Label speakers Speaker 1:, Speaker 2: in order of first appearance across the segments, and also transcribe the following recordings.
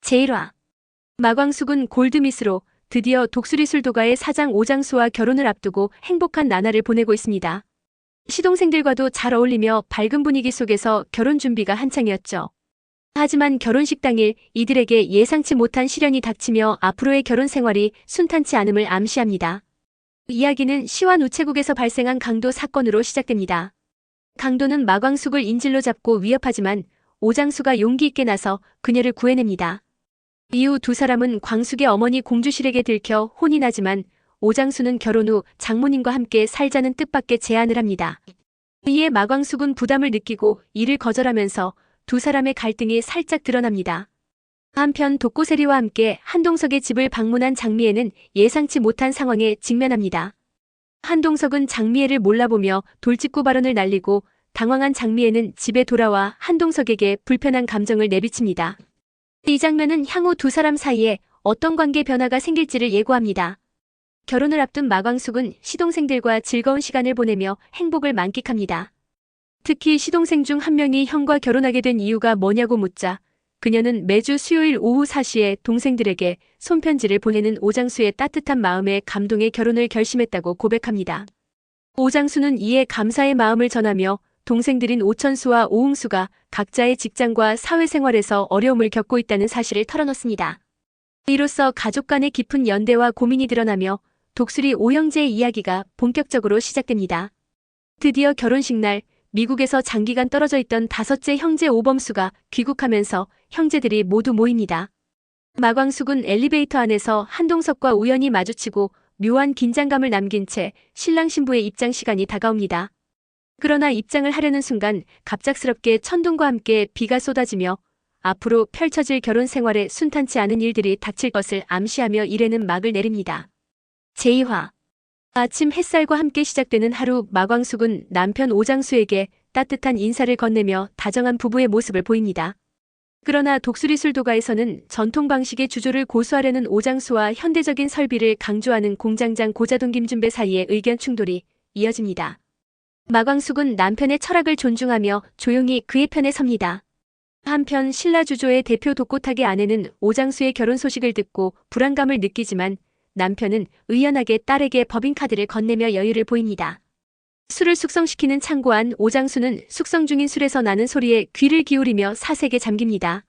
Speaker 1: 제1화 마광숙은 골드미스로 드디어 독수리술도가의 사장 오장수와 결혼을 앞두고 행복한 나날을 보내고 있습니다. 시동생들과도 잘 어울리며 밝은 분위기 속에서 결혼 준비가 한창이었죠. 하지만 결혼식 당일 이들에게 예상치 못한 시련이 닥치며 앞으로의 결혼 생활이 순탄치 않음을 암시합니다. 이야기는 시완 우체국에서 발생한 강도 사건으로 시작됩니다. 강도는 마광숙을 인질로 잡고 위협하지만 오장수가 용기 있게 나서 그녀를 구해냅니다. 이후 두 사람은 광숙의 어머니 공주실에게 들켜 혼이 나지만 오장수는 결혼 후 장모님과 함께 살자는 뜻밖의 제안을 합니다. 이에 마광숙은 부담을 느끼고 이를 거절하면서 두 사람의 갈등이 살짝 드러납니다. 한편 독고세리와 함께 한동석의 집을 방문한 장미애는 예상치 못한 상황에 직면합니다. 한동석은 장미애를 몰라보며 돌직구 발언을 날리고 당황한 장미애는 집에 돌아와 한동석에게 불편한 감정을 내비칩니다. 이 장면은 향후 두 사람 사이에 어떤 관계 변화가 생길지를 예고합니다. 결혼을 앞둔 마광숙은 시동생들과 즐거운 시간을 보내며 행복을 만끽합니다. 특히 시동생 중 한 명이 형과 결혼하게 된 이유가 뭐냐고 묻자 그녀는 매주 수요일 오후 4시에 동생들에게 손편지를 보내는 오장수의 따뜻한 마음에 감동해 결혼을 결심했다고 고백합니다. 오장수는 이에 감사의 마음을 전하며 동생들인 오천수와 오흥수가 각자의 직장과 사회생활에서 어려움을 겪고 있다는 사실을 털어놓습니다. 이로써 가족 간의 깊은 연대와 고민이 드러나며 독수리 오형제의 이야기가 본격적으로 시작됩니다. 드디어 결혼식 날 미국에서 장기간 떨어져 있던 다섯째 형제 오범수가 귀국하면서 형제들이 모두 모입니다. 마광숙은 엘리베이터 안에서 한동석과 우연히 마주치고 묘한 긴장감을 남긴 채 신랑 신부의 입장 시간이 다가옵니다. 그러나 입장을 하려는 순간 갑작스럽게 천둥과 함께 비가 쏟아지며 앞으로 펼쳐질 결혼 생활에 순탄치 않은 일들이 닥칠 것을 암시하며 일에는 막을 내립니다. 제2화 아침 햇살과 함께 시작되는 하루 마광숙은 남편 오장수에게 따뜻한 인사를 건네며 다정한 부부의 모습을 보입니다. 그러나 독수리술도가에서는 전통 방식의 주조를 고수하려는 오장수와 현대적인 설비를 강조하는 공장장 고자동 김준배 사이의 의견 충돌이 이어집니다. 마광숙은 남편의 철학을 존중하며 조용히 그의 편에 섭니다. 한편 신라주조의 대표 독고탁의 아내는 오장수의 결혼 소식을 듣고 불안감을 느끼지만 남편은 의연하게 딸에게 법인카드를 건네며 여유를 보입니다. 술을 숙성시키는 창고 안 오장수는 숙성 중인 술에서 나는 소리에 귀를 기울이며 사색에 잠깁니다.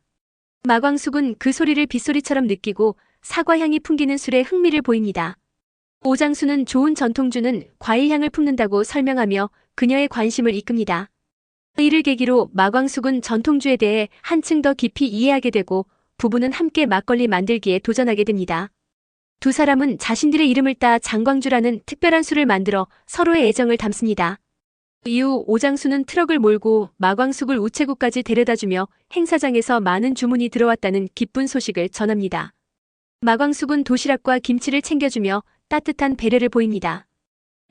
Speaker 1: 마광숙은 그 소리를 빗소리처럼 느끼고 사과향이 풍기는 술에 흥미를 보입니다. 오장수는 좋은 전통주는 과일향을 품는다고 설명하며 그녀의 관심을 이끕니다. 이를 계기로 마광숙은 전통주에 대해 한층 더 깊이 이해하게 되고 부부는 함께 막걸리 만들기에 도전하게 됩니다. 두 사람은 자신들의 이름을 따 장광주라는 특별한 술을 만들어 서로의 애정을 담습니다. 이후 오장수는 트럭을 몰고 마광숙을 우체국까지 데려다주며 행사장에서 많은 주문이 들어왔다는 기쁜 소식을 전합니다. 마광숙은 도시락과 김치를 챙겨주며 따뜻한 배려를 보입니다.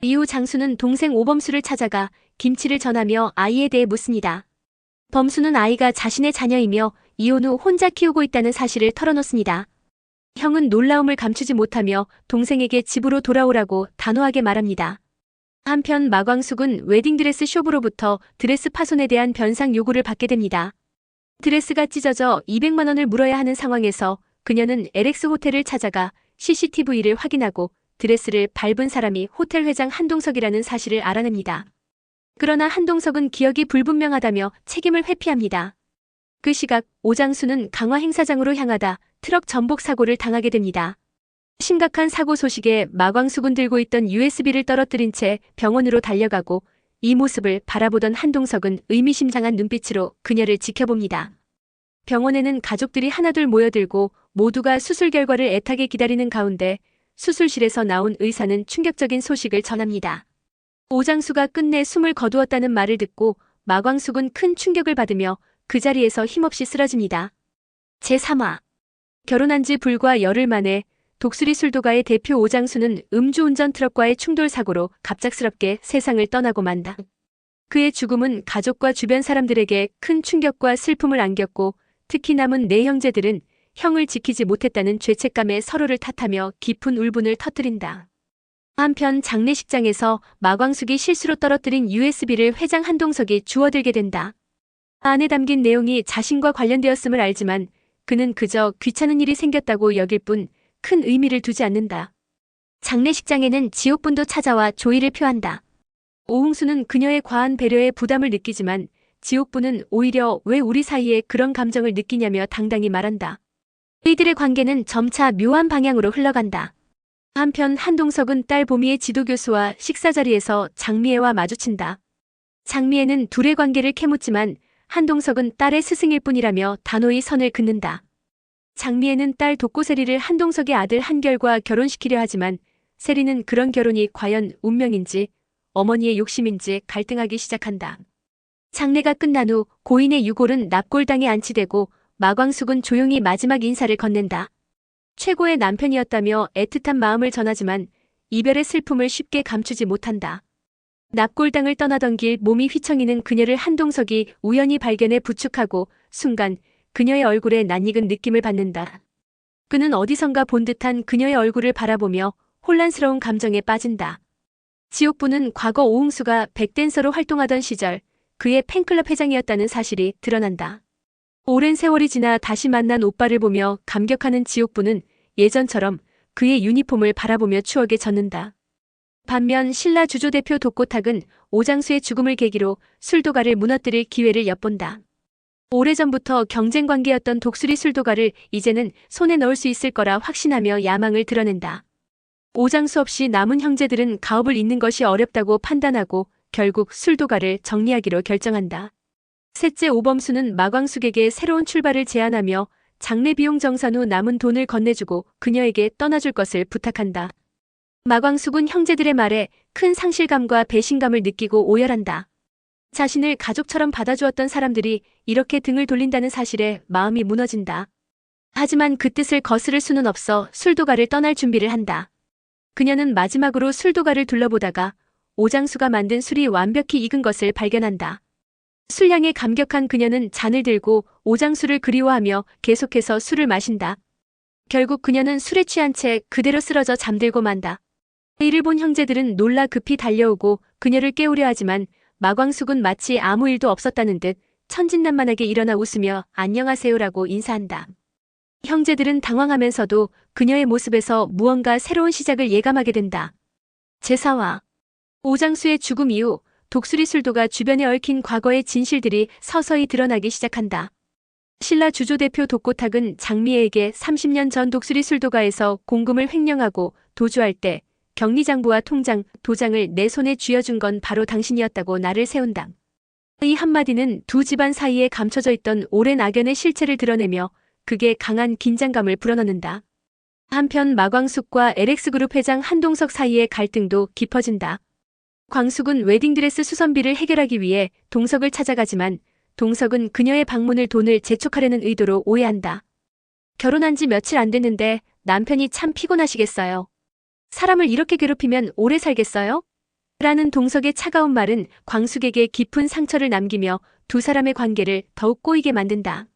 Speaker 1: 이후 장수는 동생 오범수를 찾아가 김치를 전하며 아이에 대해 묻습니다. 범수는 아이가 자신의 자녀이며 이혼 후 혼자 키우고 있다는 사실을 털어놓습니다. 형은 놀라움을 감추지 못하며 동생에게 집으로 돌아오라고 단호하게 말합니다. 한편 마광숙은 웨딩드레스 숍으로부터 드레스 파손에 대한 변상 요구를 받게 됩니다. 드레스가 찢어져 200만 원을 물어야 하는 상황에서 그녀는 LX 호텔을 찾아가 CCTV를 확인하고 드레스를 밟은 사람이 호텔 회장 한동석이라는 사실을 알아냅니다. 그러나 한동석은 기억이 불분명하다며 책임을 회피합니다. 그 시각 오장수는 강화 행사장으로 향하다 트럭 전복 사고를 당하게 됩니다. 심각한 사고 소식에 마광숙은 들고 있던 USB를 떨어뜨린 채 병원으로 달려가고 이 모습을 바라보던 한동석은 의미심장한 눈빛으로 그녀를 지켜봅니다. 병원에는 가족들이 하나둘 모여들고 모두가 수술 결과를 애타게 기다리는 가운데 수술실에서 나온 의사는 충격적인 소식을 전합니다. 오장수가 끝내 숨을 거두었다는 말을 듣고 마광숙은 큰 충격을 받으며 그 자리에서 힘없이 쓰러집니다. 제3화 결혼한 지 불과 열흘 만에 독수리술도가의 대표 오장수는 음주운전 트럭과의 충돌 사고로 갑작스럽게 세상을 떠나고 만다. 그의 죽음은 가족과 주변 사람들에게 큰 충격과 슬픔을 안겼고 특히 남은 네 형제들은 형을 지키지 못했다는 죄책감에 서로를 탓하며 깊은 울분을 터뜨린다. 한편 장례식장에서 마광숙이 실수로 떨어뜨린 USB를 회장 한동석이 주워들게 된다. 안에 담긴 내용이 자신과 관련되었음을 알지만 그는 그저 귀찮은 일이 생겼다고 여길 뿐 큰 의미를 두지 않는다. 장례식장에는 지옥분도 찾아와 조의를 표한다. 오홍수는 그녀의 과한 배려에 부담을 느끼지만 지옥분은 오히려 왜 우리 사이에 그런 감정을 느끼냐며 당당히 말한다. 이들의 관계는 점차 묘한 방향으로 흘러간다. 한편 한동석은 딸 보미의 지도교수와 식사 자리에서 장미애와 마주친다. 장미애는 둘의 관계를 캐묻지만 한동석은 딸의 스승일 뿐이라며 단호히 선을 긋는다. 장미애는 딸 독고세리를 한동석의 아들 한결과 결혼시키려 하지만 세리는 그런 결혼이 과연 운명인지 어머니의 욕심인지 갈등하기 시작한다. 장례가 끝난 후 고인의 유골은 납골당에 안치되고 마광숙은 조용히 마지막 인사를 건넨다. 최고의 남편이었다며 애틋한 마음을 전하지만 이별의 슬픔을 쉽게 감추지 못한다. 납골당을 떠나던 길 몸이 휘청이는 그녀를 한동석이 우연히 발견해 부축하고 순간 그녀의 얼굴에 낯익은 느낌을 받는다. 그는 어디선가 본 듯한 그녀의 얼굴을 바라보며 혼란스러운 감정에 빠진다. 지옥부는 과거 오홍수가 백댄서로 활동하던 시절 그의 팬클럽 회장이었다는 사실이 드러난다. 오랜 세월이 지나 다시 만난 오빠를 보며 감격하는 지옥부는 예전처럼 그의 유니폼을 바라보며 추억에 젖는다. 반면 신라 주조 대표 독고탁은 오장수의 죽음을 계기로 술도가를 무너뜨릴 기회를 엿본다. 오래전부터 경쟁 관계였던 독수리 술도가를 이제는 손에 넣을 수 있을 거라 확신하며 야망을 드러낸다. 오장수 없이 남은 형제들은 가업을 잇는 것이 어렵다고 판단하고 결국 술도가를 정리하기로 결정한다. 셋째 오범수는 마광숙에게 새로운 출발을 제안하며 장례 비용 정산 후 남은 돈을 건네주고 그녀에게 떠나줄 것을 부탁한다. 마광숙은 형제들의 말에 큰 상실감과 배신감을 느끼고 오열한다. 자신을 가족처럼 받아주었던 사람들이 이렇게 등을 돌린다는 사실에 마음이 무너진다. 하지만 그 뜻을 거스를 수는 없어 술도가를 떠날 준비를 한다. 그녀는 마지막으로 술도가를 둘러보다가 오장수가 만든 술이 완벽히 익은 것을 발견한다. 술량에 감격한 그녀는 잔을 들고 오장수를 그리워하며 계속해서 술을 마신다. 결국 그녀는 술에 취한 채 그대로 쓰러져 잠들고 만다. 이를 본 형제들은 놀라 급히 달려오고 그녀를 깨우려 하지만 마광숙은 마치 아무 일도 없었다는 듯 천진난만하게 일어나 웃으며 안녕하세요라고 인사한다. 형제들은 당황하면서도 그녀의 모습에서 무언가 새로운 시작을 예감하게 된다. 제사와 오장수의 죽음 이후 독수리 술도가 주변에 얽힌 과거의 진실들이 서서히 드러나기 시작한다. 신라 주조 대표 독고탁은 장미애에게 30년 전 독수리 술도가에서 공금을 횡령하고 도주할 때 격리장부와 통장, 도장을 내 손에 쥐어준 건 바로 당신이었다고 나를 세운다. 이 한마디는 두 집안 사이에 감춰져 있던 오랜 악연의 실체를 드러내며 극에 강한 긴장감을 불어넣는다. 한편 마광숙과 LX그룹 회장 한동석 사이의 갈등도 깊어진다. 광숙은 웨딩드레스 수선비를 해결하기 위해 동석을 찾아가지만 동석은 그녀의 방문을 돈을 재촉하려는 의도로 오해한다. 결혼한 지 며칠 안 됐는데 남편이 참 피곤하시겠어요. 사람을 이렇게 괴롭히면 오래 살겠어요? 라는 동석의 차가운 말은 광숙에게 깊은 상처를 남기며 두 사람의 관계를 더욱 꼬이게 만든다.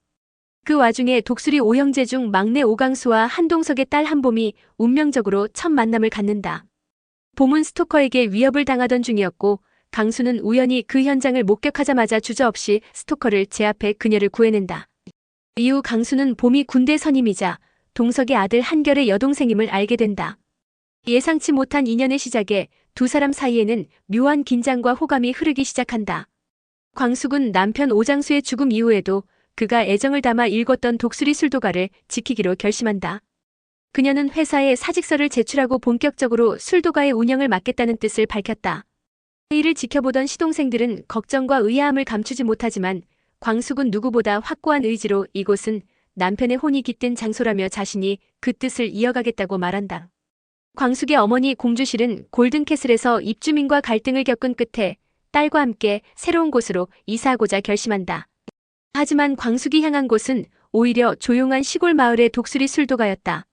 Speaker 1: 그 와중에 독수리 오형제 중 막내 오강수와 한동석의 딸 한봄이 운명적으로 첫 만남을 갖는다. 봄은 스토커에게 위협을 당하던 중이었고 강수는 우연히 그 현장을 목격하자마자 주저없이 스토커를 제압해 그녀를 구해낸다. 이후 강수는 봄이 군대 선임이자 동석의 아들 한결의 여동생임을 알게 된다. 예상치 못한 인연의 시작에 두 사람 사이에는 묘한 긴장과 호감이 흐르기 시작한다. 광숙은 남편 오장수의 죽음 이후에도 그가 애정을 담아 읽었던 독수리 술도가를 지키기로 결심한다. 그녀는 회사에 사직서를 제출하고 본격적으로 술도가의 운영을 맡겠다는 뜻을 밝혔다. 이를 지켜보던 시동생들은 걱정과 의아함을 감추지 못하지만 광숙은 누구보다 확고한 의지로 이곳은 남편의 혼이 깃든 장소라며 자신이 그 뜻을 이어가겠다고 말한다. 광숙의 어머니 공주실은 골든캐슬에서 입주민과 갈등을 겪은 끝에 딸과 함께 새로운 곳으로 이사하고자 결심한다. 하지만 광숙이 향한 곳은 오히려 조용한 시골 마을의 독수리 술도가였다.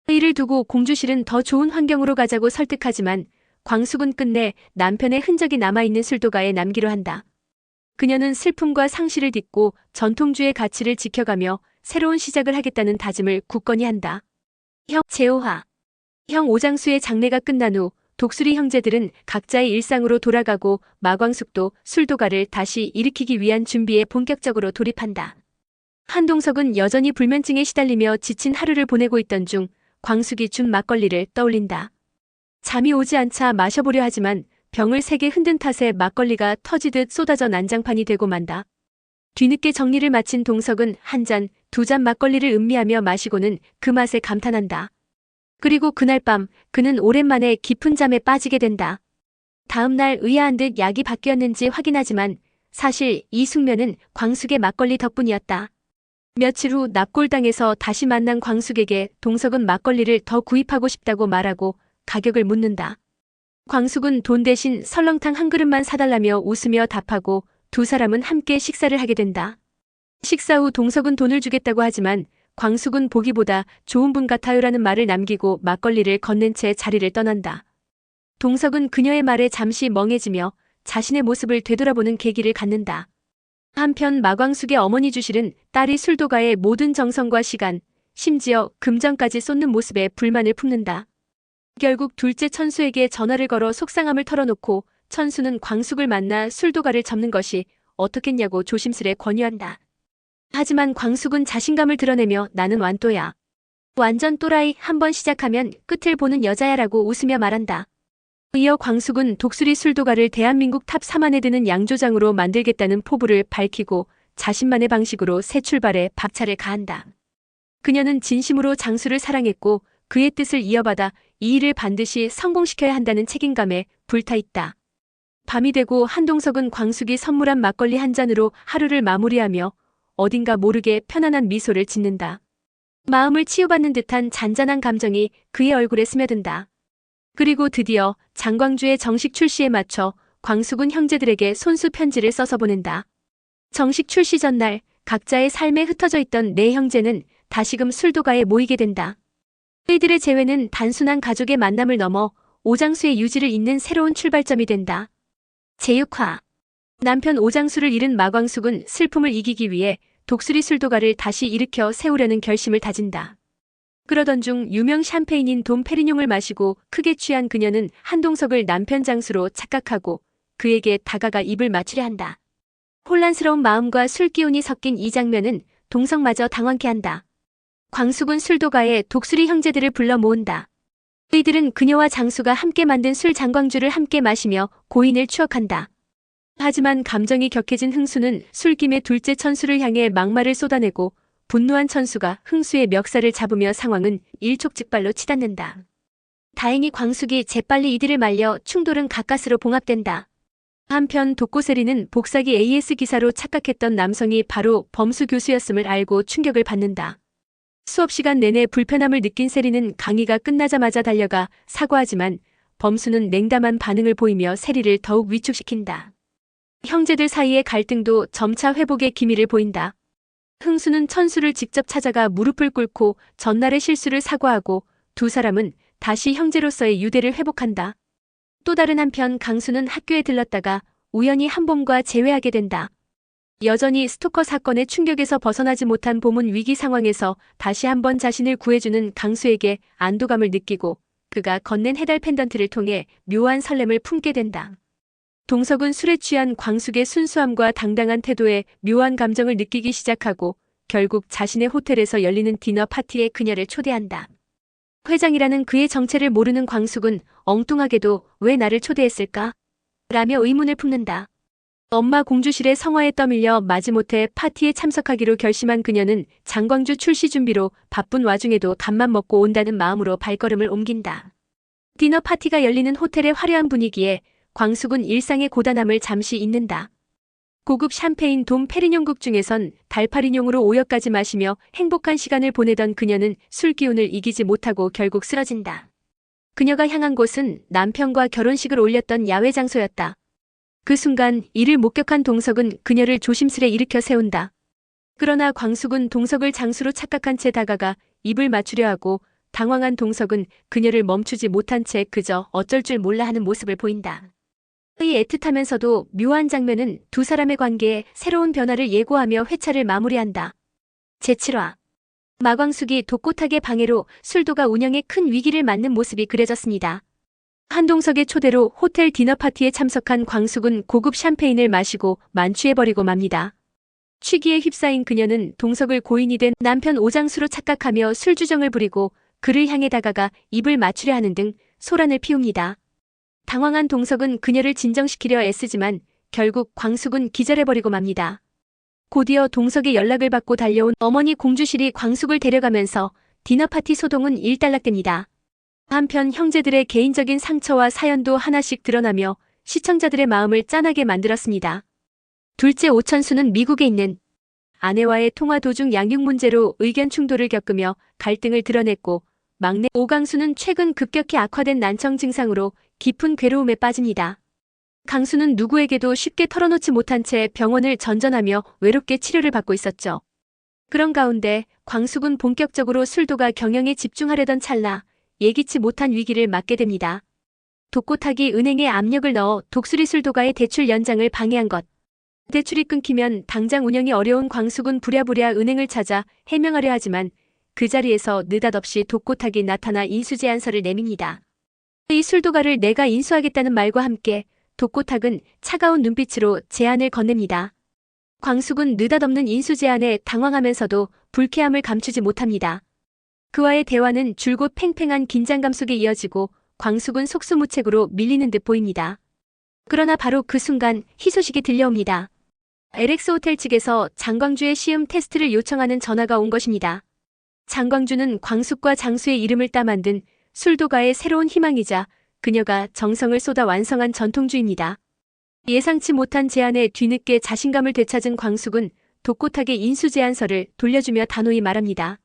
Speaker 1: 이를 두고 공주실은 더 좋은 환경으로 가자고 설득하지만 광숙은 끝내 남편의 흔적이 남아있는 술도가에 남기로 한다. 그녀는 슬픔과 상실을 딛고 전통주의 가치를 지켜가며 새로운 시작을 하겠다는 다짐을 굳건히 한다. 형 제오화 형 오장수의 장례가 끝난 후 독수리 형제들은 각자의 일상으로 돌아가고 마광숙도 술도가를 다시 일으키기 위한 준비에 본격적으로 돌입한다. 한동석은 여전히 불면증에 시달리며 지친 하루를 보내고 있던 중 광숙이 준 막걸리를 떠올린다. 잠이 오지 않자 마셔보려 하지만 병을 3개 흔든 탓에 막걸리가 터지듯 쏟아져 난장판이 되고 만다. 뒤늦게 정리를 마친 동석은 한 잔, 2잔 막걸리를 음미하며 마시고는 그 맛에 감탄한다. 그리고 그날 밤 그는 오랜만에 깊은 잠에 빠지게 된다. 다음 날 의아한 듯 약이 바뀌었는지 확인하지만 사실 이 숙면은 광숙의 막걸리 덕분이었다. 며칠 후 납골당에서 다시 만난 광숙에게 동석은 막걸리를 더 구입하고 싶다고 말하고 가격을 묻는다. 광숙은 돈 대신 설렁탕 한 그릇만 사달라며 웃으며 답하고 두 사람은 함께 식사를 하게 된다. 식사 후 동석은 돈을 주겠다고 하지만 광숙은 보기보다 좋은 분 같아요라는 말을 남기고 막걸리를 건넨 채 자리를 떠난다. 동석은 그녀의 말에 잠시 멍해지며 자신의 모습을 되돌아보는 계기를 갖는다. 한편 마광숙의 어머니 주실은 딸이 술도가의 모든 정성과 시간, 심지어 금전까지 쏟는 모습에 불만을 품는다. 결국 둘째 천수에게 전화를 걸어 속상함을 털어놓고 천수는 광숙을 만나 술도가를 접는 것이 어떻겠냐고 조심스레 권유한다. 하지만 광숙은 자신감을 드러내며 나는 완또야. 완전 또라이, 한번 시작하면 끝을 보는 여자야라고 웃으며 말한다. 이어 광숙은 독수리 술도가를 대한민국 탑 3 안에 드는 양조장으로 만들겠다는 포부를 밝히고 자신만의 방식으로 새 출발에 박차를 가한다. 그녀는 진심으로 장수를 사랑했고 그의 뜻을 이어받아 이 일을 반드시 성공시켜야 한다는 책임감에 불타있다. 밤이 되고 한동석은 광숙이 선물한 막걸리 한 잔으로 하루를 마무리하며 어딘가 모르게 편안한 미소를 짓는다. 마음을 치유받는 듯한 잔잔한 감정이 그의 얼굴에 스며든다. 그리고 드디어 장광주의 정식 출시에 맞춰 광숙은 형제들에게 손수 편지를 써서 보낸다. 정식 출시 전날 각자의 삶에 흩어져 있던 네 형제는 다시금 술도가에 모이게 된다. 그들의 재회는 단순한 가족의 만남을 넘어 오장수의 유지를 잇는 새로운 출발점이 된다. 제6화 남편 오장수를 잃은 마광숙은 슬픔을 이기기 위해 독수리 술도가를 다시 일으켜 세우려는 결심을 다진다. 그러던 중 유명 샴페인인 돔 페리뇽을 마시고 크게 취한 그녀는 한동석을 남편 장수로 착각하고 그에게 다가가 입을 맞추려 한다. 혼란스러운 마음과 술기운이 섞인 이 장면은 동석마저 당황케 한다. 광숙은 술도가에 독수리 형제들을 불러 모은다. 그이들은 그녀와 장수가 함께 만든 술 장광주를 함께 마시며 고인을 추억한다. 하지만 감정이 격해진 흥수는 술김에 둘째 천수를 향해 막말을 쏟아내고 분노한 천수가 흥수의 멱살을 잡으며 상황은 일촉즉발로 치닫는다. 다행히 광숙이 재빨리 이들을 말려 충돌은 가까스로 봉합된다. 한편 독고세리는 복사기 AS 기사로 착각했던 남성이 바로 범수 교수였음을 알고 충격을 받는다. 수업 시간 내내 불편함을 느낀 세리는 강의가 끝나자마자 달려가 사과하지만 범수는 냉담한 반응을 보이며 세리를 더욱 위축시킨다. 형제들 사이의 갈등도 점차 회복의 기미를 보인다. 흥수는 천수를 직접 찾아가 무릎을 꿇고 전날의 실수를 사과하고 두 사람은 다시 형제로서의 유대를 회복한다. 또 다른 한편 강수는 학교에 들렀다가 우연히 한봄과 재회하게 된다. 여전히 스토커 사건의 충격에서 벗어나지 못한 봄은 위기 상황에서 다시 한번 자신을 구해주는 강수에게 안도감을 느끼고 그가 건넨 해달 펜던트를 통해 묘한 설렘을 품게 된다. 동석은 술에 취한 광숙의 순수함과 당당한 태도에 묘한 감정을 느끼기 시작하고 결국 자신의 호텔에서 열리는 디너 파티에 그녀를 초대한다. 회장이라는 그의 정체를 모르는 광숙은 엉뚱하게도 왜 나를 초대했을까? 라며 의문을 품는다. 엄마 공주실의 성화에 떠밀려 마지못해 파티에 참석하기로 결심한 그녀는 장광주 출시 준비로 바쁜 와중에도 밥만 먹고 온다는 마음으로 발걸음을 옮긴다. 디너 파티가 열리는 호텔의 화려한 분위기에 광숙은 일상의 고단함을 잠시 잊는다. 고급 샴페인 돔 페리뇽국 중에선 달파리뇽으로 오역까지 마시며 행복한 시간을 보내던 그녀는 술 기운을 이기지 못하고 결국 쓰러진다. 그녀가 향한 곳은 남편과 결혼식을 올렸던 야외 장소였다. 그 순간 이를 목격한 동석은 그녀를 조심스레 일으켜 세운다. 그러나 광숙은 동석을 장수로 착각한 채 다가가 입을 맞추려 하고 당황한 동석은 그녀를 멈추지 못한 채 그저 어쩔 줄 몰라 하는 모습을 보인다. 이 애틋하면서도 묘한 장면은 두 사람의 관계에 새로운 변화를 예고하며 회차를 마무리한다. 제7화 마광숙이 독고탁의 방해로 술도가 운영에 큰 위기를 맞는 모습이 그려졌습니다. 한동석의 초대로 호텔 디너 파티에 참석한 광숙은 고급 샴페인을 마시고 만취해버리고 맙니다. 취기에 휩싸인 그녀는 동석을 고인이 된 남편 오장수로 착각하며 술주정을 부리고 그를 향해 다가가 입을 맞추려 하는 등 소란을 피웁니다. 당황한 동석은 그녀를 진정시키려 애쓰지만 결국 광숙은 기절해버리고 맙니다. 곧이어 동석의 연락을 받고 달려온 어머니 공주실이 광숙을 데려가면서 디너파티 소동은 일단락됩니다. 한편 형제들의 개인적인 상처와 사연도 하나씩 드러나며 시청자들의 마음을 짠하게 만들었습니다. 둘째 오천수는 미국에 있는 아내와의 통화 도중 양육 문제로 의견 충돌을 겪으며 갈등을 드러냈고, 막내 오강수는 최근 급격히 악화된 난청 증상으로 깊은 괴로움에 빠집니다. 강수는 누구에게도 쉽게 털어놓지 못한 채 병원을 전전하며 외롭게 치료를 받고 있었죠. 그런 가운데 광숙은 본격적으로 술도가 경영에 집중하려던 찰나 예기치 못한 위기를 맞게 됩니다. 독고탁이 은행에 압력을 넣어 독수리 술도가의 대출 연장을 방해한 것. 대출이 끊기면 당장 운영이 어려운 광숙은 부랴부랴 은행을 찾아 해명하려 하지만 그 자리에서 느닷없이 독고탁이 나타나 인수제안서를 내밉니다. 이 술도가를 내가 인수하겠다는 말과 함께 독고탁은 차가운 눈빛으로 제안을 건넵니다. 광숙은 느닷없는 인수제안에 당황하면서도 불쾌함을 감추지 못합니다. 그와의 대화는 줄곧 팽팽한 긴장감 속에 이어지고 광숙은 속수무책으로 밀리는 듯 보입니다. 그러나 바로 그 순간 희소식이 들려옵니다. LX 호텔 측에서 장광주의 시음 테스트를 요청하는 전화가 온 것입니다. 장광주는 광숙과 장수의 이름을 따 만든 술도가의 새로운 희망이자 그녀가 정성을 쏟아 완성한 전통주입니다. 예상치 못한 제안에 뒤늦게 자신감을 되찾은 광숙은 독고탁의 인수제안서를 돌려주며 단호히 말합니다.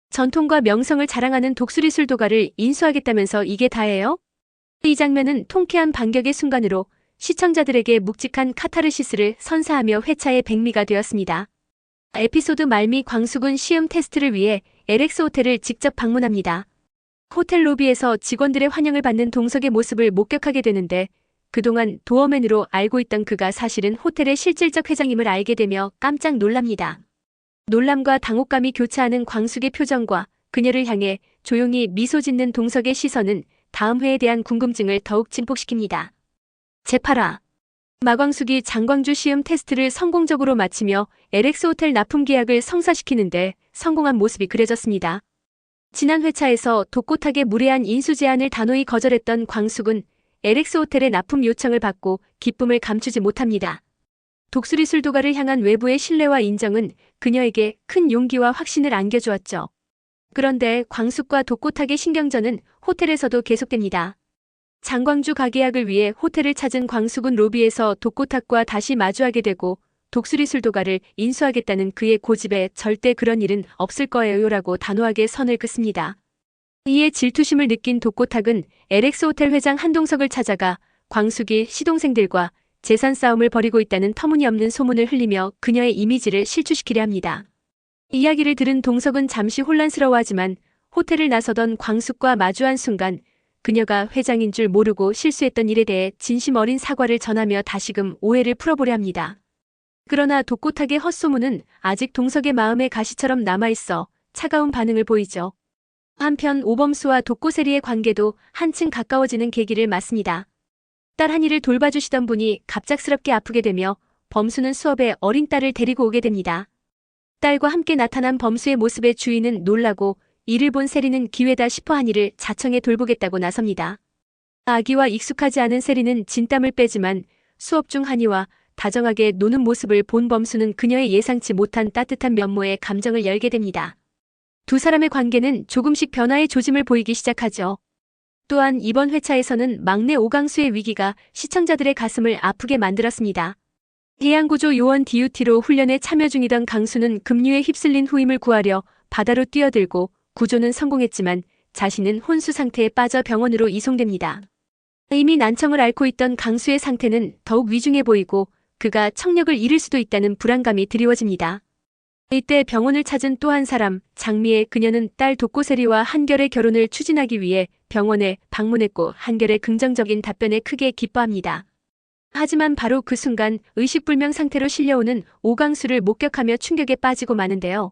Speaker 1: 전통과 명성을 자랑하는 독수리 술도가를 인수하겠다면서 이게 다예요? 이 장면은 통쾌한 반격의 순간으로 시청자들에게 묵직한 카타르시스를 선사하며 회차의 백미가 되었습니다. 에피소드 말미 광숙은 시음 테스트를 위해 LX 호텔을 직접 방문합니다. 호텔 로비에서 직원들의 환영을 받는 동석의 모습을 목격하게 되는데 그동안 도어맨으로 알고 있던 그가 사실은 호텔의 실질적 회장임을 알게 되며 깜짝 놀랍니다. 놀람과 당혹감이 교차하는 광숙의 표정과 그녀를 향해 조용히 미소 짓는 동석의 시선은 다음 회에 대한 궁금증을 더욱 증폭시킵니다. 제8화 마광숙이 장광주 시음 테스트를 성공적으로 마치며 LX 호텔 납품 계약을 성사시키는데 성공한 모습이 그려졌습니다. 지난 회차에서 독고탁의 무례한 인수 제안을 단호히 거절했던 광숙은 LX 호텔의 납품 요청을 받고 기쁨을 감추지 못합니다. 독수리 술도가를 향한 외부의 신뢰와 인정은 그녀에게 큰 용기와 확신을 안겨주었죠. 그런데 광숙과 독고탁의 신경전은 호텔에서도 계속됩니다. 장광주 가계약을 위해 호텔을 찾은 광숙은 로비에서 독고탁과 다시 마주하게 되고 독수리 술도가를 인수하겠다는 그의 고집에 절대 그런 일은 없을 거예요라고 단호하게 선을 긋습니다. 이에 질투심을 느낀 독고탁은 LX 호텔 회장 한동석을 찾아가 광숙이 시동생들과 재산 싸움을 벌이고 있다는 터무니없는 소문을 흘리며 그녀의 이미지를 실추시키려 합니다. 이야기를 들은 동석은 잠시 혼란스러워하지만 호텔을 나서던 광숙과 마주한 순간 그녀가 회장인 줄 모르고 실수했던 일에 대해 진심 어린 사과를 전하며 다시금 오해를 풀어보려 합니다. 그러나 독고탁의 헛소문은 아직 동석의 마음에 가시처럼 남아있어 차가운 반응을 보이죠. 한편 오범수와 독고세리의 관계도 한층 가까워지는 계기를 맞습니다. 딸 한이를 돌봐주시던 분이 갑작스럽게 아프게 되며 범수는 수업에 어린 딸을 데리고 오게 됩니다. 딸과 함께 나타난 범수의 모습에 주인은 놀라고 이를 본 세리는 기회다 싶어 한이를 자청해 돌보겠다고 나섭니다. 아기와 익숙하지 않은 세리는 진땀을 빼지만 수업 중 한이와 다정하게 노는 모습을 본 범수는 그녀의 예상치 못한 따뜻한 면모에 감정을 열게 됩니다. 두 사람의 관계는 조금씩 변화의 조짐을 보이기 시작하죠. 또한 이번 회차에서는 막내 오강수의 위기가 시청자들의 가슴을 아프게 만들었습니다. 해양구조 요원 DUT로 훈련에 참여 중이던 강수는 급류에 휩쓸린 후임을 구하려 바다로 뛰어들고 구조는 성공했지만 자신은 혼수 상태에 빠져 병원으로 이송됩니다. 이미 난청을 앓고 있던 강수의 상태는 더욱 위중해 보이고 그가 청력을 잃을 수도 있다는 불안감이 드리워집니다. 이때 병원을 찾은 또 한 사람, 장미애 그녀는 딸 독고세리와 한결의 결혼을 추진하기 위해 병원에 방문했고 한결의 긍정적인 답변에 크게 기뻐합니다. 하지만 바로 그 순간 의식불명 상태로 실려오는 오강수를 목격하며 충격에 빠지고 마는데요.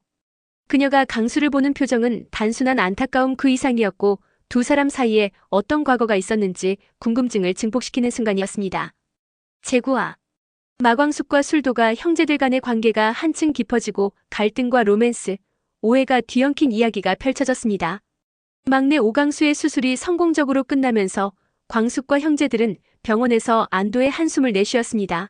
Speaker 1: 그녀가 강수를 보는 표정은 단순한 안타까움 그 이상이었고 두 사람 사이에 어떤 과거가 있었는지 궁금증을 증폭시키는 순간이었습니다. 제9화 마광숙과 술도가 형제들 간의 관계가 한층 깊어지고 갈등과 로맨스, 오해가 뒤엉킨 이야기가 펼쳐졌습니다. 막내 오강수의 수술이 성공적으로 끝나면서 광숙과 형제들은 병원에서 안도의 한숨을 내쉬었습니다.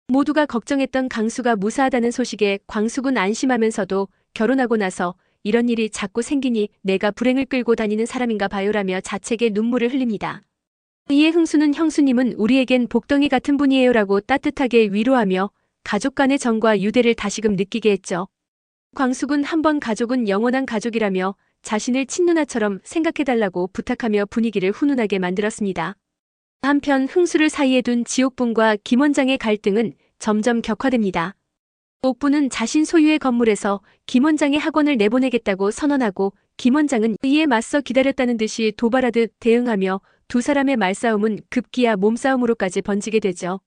Speaker 1: 모두가 걱정했던 강수가 무사하다는 소식에 광숙은 안심하면서도 결혼하고 나서 이런 일이 자꾸 생기니 내가 불행을 끌고 다니는 사람인가 봐요라며 자책의 눈물을 흘립니다. 이에 흥수는 형수님은 우리에겐 복덩이 같은 분이에요라고 따뜻하게 위로하며 가족 간의 정과 유대를 다시금 느끼게 했죠. 광숙은 한번 가족은 영원한 가족이라며 자신을 친누나처럼 생각해달라고 부탁하며 분위기를 훈훈하게 만들었습니다. 한편 흥수를 사이에 둔 지옥분과 김원장의 갈등은 점점 격화됩니다. 옥분은 자신 소유의 건물에서 김원장의 학원을 내보내겠다고 선언하고 김원장은 이에 맞서 기다렸다는 듯이 도발하듯 대응하며 두 사람의 말싸움은 급기야 몸싸움으로까지 번지게 되죠.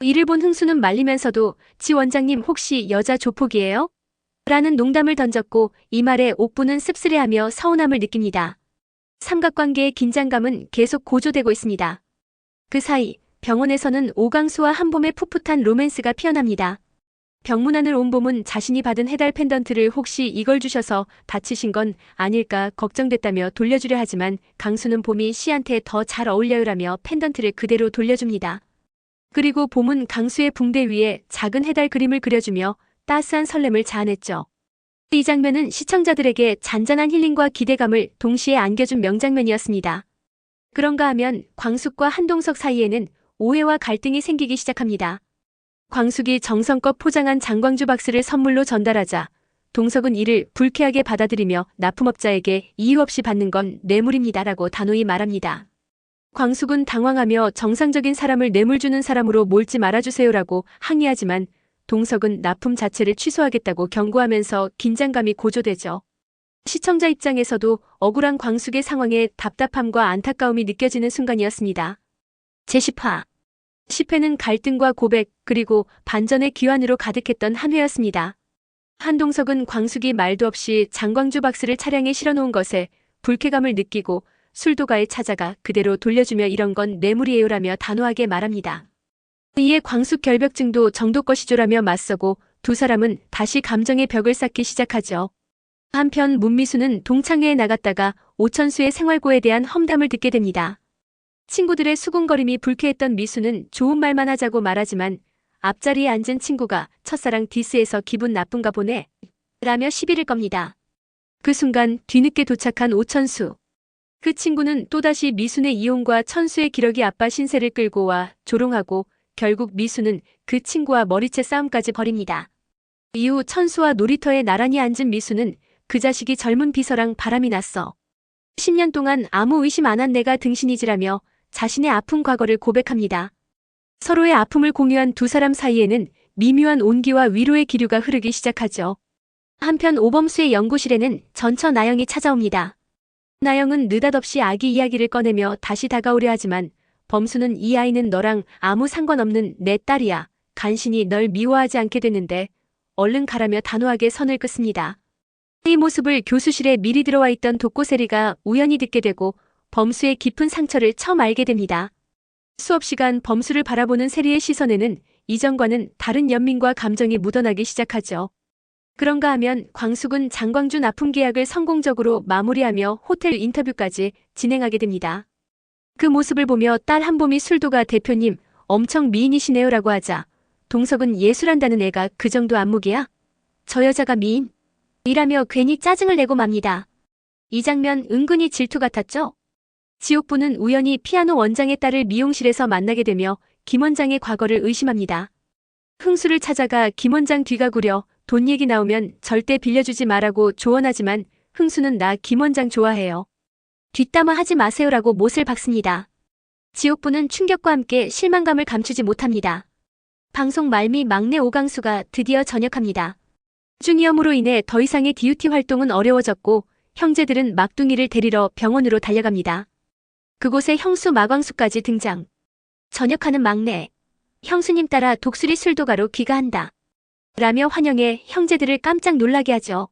Speaker 1: 이를 본 흥수는 말리면서도 지 원장님 혹시 여자 조폭이에요? 라는 농담을 던졌고 이 말에 옥부는 씁쓸해하며 서운함을 느낍니다. 삼각관계의 긴장감은 계속 고조되고 있습니다. 그 사이 병원에서는 오강수와 한봄의 풋풋한 로맨스가 피어납니다. 병문안을 온 봄은 자신이 받은 해달 펜던트를 혹시 이걸 주셔서 다치신 건 아닐까 걱정됐다며 돌려주려 하지만 강수는 봄이 씨한테 더 잘 어울려요라며 펜던트를 그대로 돌려줍니다. 그리고 봄은 강수의 붕대 위에 작은 해달 그림을 그려주며 따스한 설렘을 자아냈죠. 이 장면은 시청자들에게 잔잔한 힐링과 기대감을 동시에 안겨준 명장면이었습니다. 그런가 하면 광숙과 한동석 사이에는 오해와 갈등이 생기기 시작합니다. 광숙이 정성껏 포장한 장광주 박스를 선물로 전달하자 동석은 이를 불쾌하게 받아들이며 납품업자에게 이유 없이 받는 건 뇌물입니다라고 단호히 말합니다. 광숙은 당황하며 정상적인 사람을 뇌물 주는 사람으로 몰지 말아주세요라고 항의하지만 동석은 납품 자체를 취소하겠다고 경고하면서 긴장감이 고조되죠. 시청자 입장에서도 억울한 광숙의 상황에 답답함과 안타까움이 느껴지는 순간이었습니다. 제10화 10회는 갈등과 고백 그리고 반전의 귀환으로 가득했던 한 회였습니다. 한동석은 광숙이 말도 없이 장광주 박스를 차량에 실어놓은 것에 불쾌감을 느끼고 술도가에 찾아가 그대로 돌려주며 이런 건 뇌물이에요라며 단호하게 말합니다. 이에 광숙 결벽증도 정도껏이죠라며 맞서고 두 사람은 다시 감정의 벽을 쌓기 시작하죠. 한편 문미수는 동창회에 나갔다가 오천수의 생활고에 대한 험담을 듣게 됩니다. 친구들의 수군거림이 불쾌했던 미수는 좋은 말만 하자고 말하지만 앞자리에 앉은 친구가 첫사랑 디스해서 기분 나쁜가 보네 라며 시비를 겁니다. 그 순간 뒤늦게 도착한 오천수. 그 친구는 또다시 미순의 이혼과 천수의 기러기 아빠 신세를 끌고 와 조롱하고 결국 미수는 그 친구와 머리채 싸움까지 벌입니다. 이후 천수와 놀이터에 나란히 앉은 미수는 그 자식이 젊은 비서랑 바람이 났어. 10년 동안 아무 의심 안 한 내가 등신이지라며 자신의 아픈 과거를 고백합니다. 서로의 아픔을 공유한 두 사람 사이에는 미묘한 온기와 위로의 기류가 흐르기 시작하죠. 한편 오범수의 연구실에는 전처 나영이 찾아옵니다. 나영은 느닷없이 아기 이야기를 꺼내며 다시 다가오려 하지만 범수는 이 아이는 너랑 아무 상관없는 내 딸이야. 간신히 널 미워하지 않게 됐는데 얼른 가라며 단호하게 선을 긋습니다. 이 모습을 교수실에 미리 들어와 있던 독고세리가 우연히 듣게 되고 범수의 깊은 상처를 처음 알게 됩니다. 수업 시간 범수를 바라보는 세리의 시선에는 이전과는 다른 연민과 감정이 묻어나기 시작하죠. 그런가 하면 광숙은 장광주 납품 계약을 성공적으로 마무리하며 호텔 인터뷰까지 진행하게 됩니다. 그 모습을 보며 딸 한봄이 술도가 대표님 엄청 미인이시네요라고 하자 동석은 예술한다는 애가 그 정도 안목이야? 저 여자가 미인? 이라며 괜히 짜증을 내고 맙니다. 이 장면 은근히 질투 같았죠? 지옥부는 우연히 피아노 원장의 딸을 미용실에서 만나게 되며 김 원장의 과거를 의심합니다. 흥수를 찾아가 김 원장 뒤가 구려 돈 얘기 나오면 절대 빌려주지 말라고 조언하지만 흥수는 나 김 원장 좋아해요. 뒷담화 하지 마세요라고 못을 박습니다. 지옥부는 충격과 함께 실망감을 감추지 못합니다. 방송 말미 막내 오강수가 드디어 전역합니다. 중이염으로 인해 더 이상의 DUT 활동은 어려워졌고 형제들은 막둥이를 데리러 병원으로 달려갑니다. 그곳에 형수 마광수까지 등장. 전역하는 막내. 형수님 따라 독수리 술도가로 귀가한다. 라며 환영해 형제들을 깜짝 놀라게 하죠.